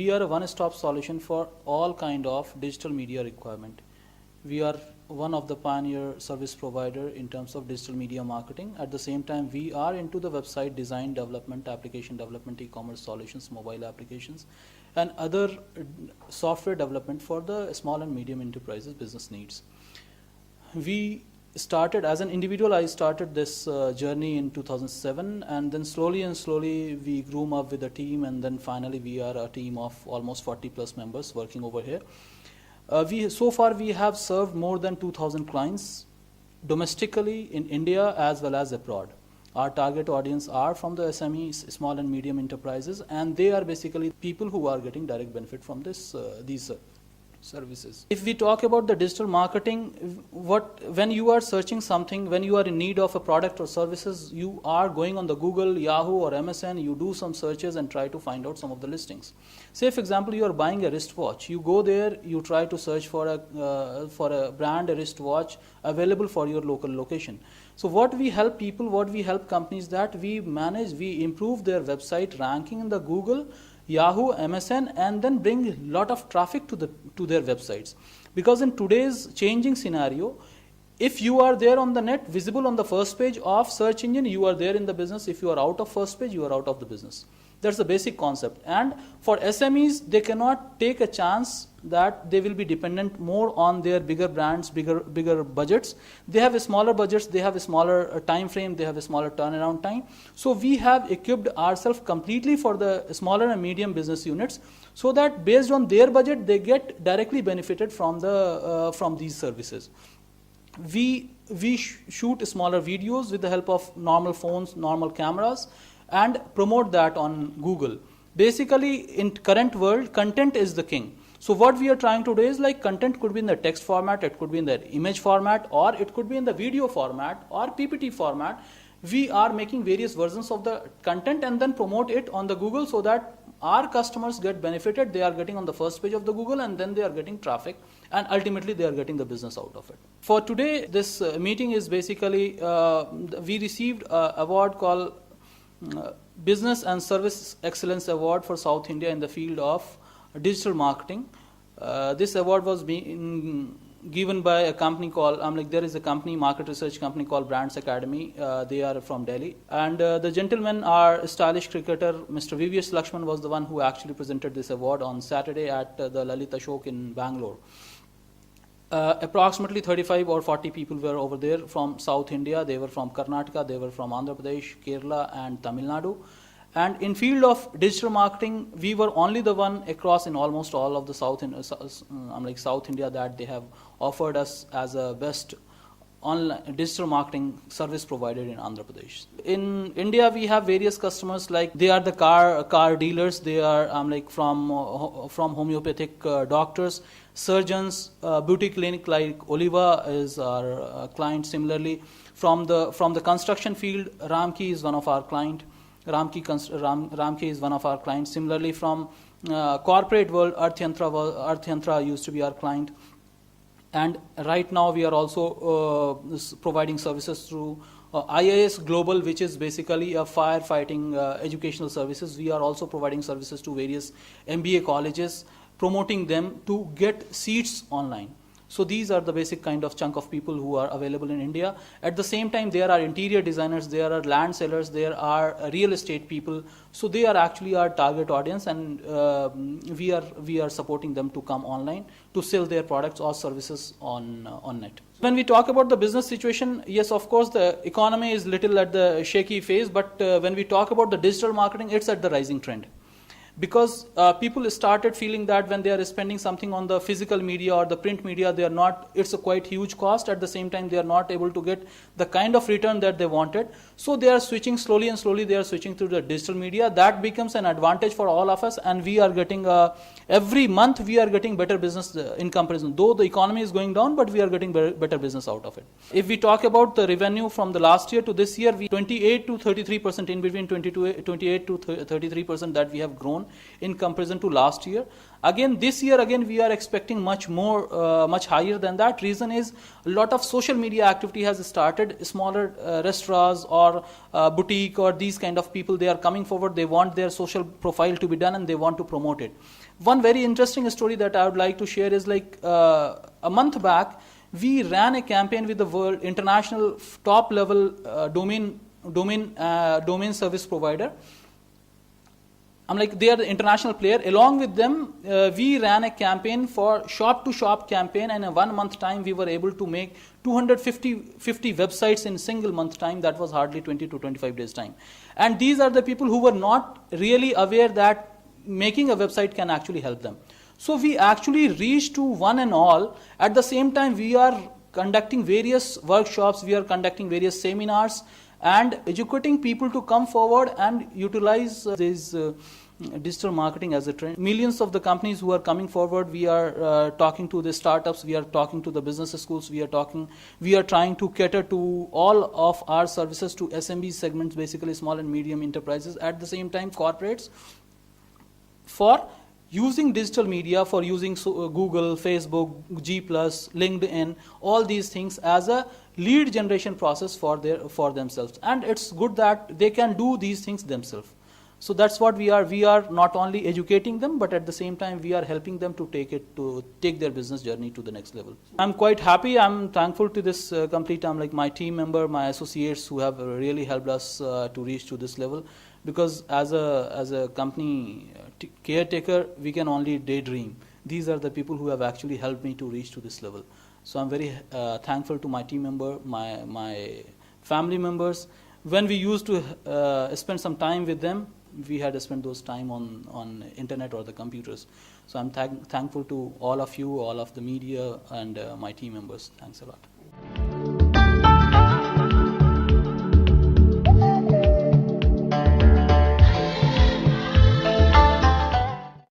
we are a one-stop solution for all kind of digital media requirement. We are one of the pioneer service provider in terms of digital media marketing. At the same time, we are into the website design, development, application development, e-commerce solutions, mobile applications, and other software development for the small and medium enterprises business needs. We started as an individual. I started this journey in 2007, and then slowly we grew up with a team, and then finally we are a team of almost 40 plus members working over here. So far we have served more than 2,000 clients domestically in India as well as abroad. Our target audience are from the SMEs, small and medium enterprises, and they are basically people who are getting direct benefit from these services. If we talk about the digital marketing, when you are searching something, when you are in need of a product or services, you are going on the Google, Yahoo or MSN, you do some searches and try to find out some of the listings. Say for example, you are buying a wristwatch, you go there, you try to search for a brand, a wristwatch available for your local location. So what we help people, what we help companies, that we improve their website ranking in the Google, Yahoo, MSN, and then bring a lot of traffic to their websites. Because in today's changing scenario, if you are there on the net, visible on the first page of search engine, you are there in the business. If you are out of first page, you are out of the business. That's the basic concept. And for SMEs, they cannot take a chance that they will be dependent more on their bigger brands, bigger budgets. They have a smaller budgets, they have a smaller time frame, they have a smaller turnaround time. So we have equipped ourselves completely for the smaller and medium business units, so that based on their budget, they get directly benefited from these services. We shoot smaller videos with the help of normal phones, normal cameras, and promote that on Google. Basically, in current world, content is the king. So what we are trying to do is, like, content could be in the text format, it could be in the image format, or it could be in the video format or PPT format. We are making various versions of the content and then promote it on the Google, so that our customers get benefited. They are getting on the first page of the Google, and then they are getting traffic, and ultimately they are getting the business out of it. For today, this meeting is basically, we received an award called Business and Service Excellence Award for South India in the field of digital marketing. This award was given by a company called, there is a company, market research company called Brands Academy. They are from Delhi. And the gentleman, our stylish cricketer, Mr. VVS Lakshman, was the one who actually presented this award on Saturday at the Lalit Ashok in Bangalore. Approximately 35 or 40 people were over there from South India. They were from Karnataka, they were from Andhra Pradesh, Kerala and Tamil Nadu. And in field of digital marketing, we were only the one across in almost all of the South India that they have offered us as a best online digital marketing service provider in Andhra Pradesh. In India, we have various customers, like they are the car dealers. They are from homeopathic doctors, surgeons, beauty clinic like Oliva is our client. Similarly, from the construction field, Ramki is one of our client. Ramki is one of our clients. Similarly, from corporate world, Earth Yantra used to be our client. And right now we are also providing services through IIS Global, which is basically a firefighting educational services. We are also providing services to various MBA colleges, promoting them to get seats online. So these are the basic kind of chunk of people who are available in India. At the same time, there are interior designers, there are land sellers, there are real estate people. So they are actually our target audience, and we are supporting them to come online to sell their products or services on net. When we talk about the business situation, yes, of course, the economy is little at the shaky phase, but when we talk about the digital marketing, it's at the rising trend. Because people started feeling that when they are spending something on the physical media or the print media, it's a quite huge cost. At the same time, they are not able to get the kind of return that they wanted. So they are switching slowly, they are switching to the digital media. That becomes an advantage for all of us, and we are getting, every month we are getting better business in comparison. Though the economy is going down, but we are getting better business out of it. If we talk about the revenue from the last year to this year, 28 to 33%, in between 28 to 33% that we have grown in comparison to last year. Again, this year, we are expecting much higher than that. Reason is, a lot of social media activity has started. Smaller restaurants or boutique or these kind of people, they are coming forward. They want their social profile to be done and they want to promote it. One very interesting story that I would like to share is like a month back, we ran a campaign with the world international top level domain service provider. I'm like, they are the international player. Along with them, we ran a campaign for shop-to-shop campaign, and in 1 month time, we were able to make 250 websites in a single month time. That was hardly 20 to 25 days time. And these are the people who were not really aware that making a website can actually help them. So we actually reached to one and all. At the same time, we are conducting various workshops, we are conducting various seminars, and educating people to come forward and utilize this digital marketing as a trend. Millions of the companies who are coming forward, we are talking to the startups, we are talking to the business schools, we are trying to cater to all of our services to SMB segments, basically small and medium enterprises, at the same time corporates, for using digital media, for using Google, Facebook, G+, LinkedIn, all these things as a lead generation process for themselves. And it's good that they can do these things themselves. So that's what we are. We are not only educating them, but at the same time we are helping them to take their business journey to the next level. I'm quite happy. I'm thankful to this complete. I'm like my team member, my associates who have really helped us to reach to this level. Because as a company caretaker, we can only daydream. These are the people who have actually helped me to reach to this level. So I'm very thankful to my team member, my family members. When we used to spend some time with them, we had to spend those time on internet or the computers. So I'm thankful to all of you, all of the media, and my team members. Thanks a lot.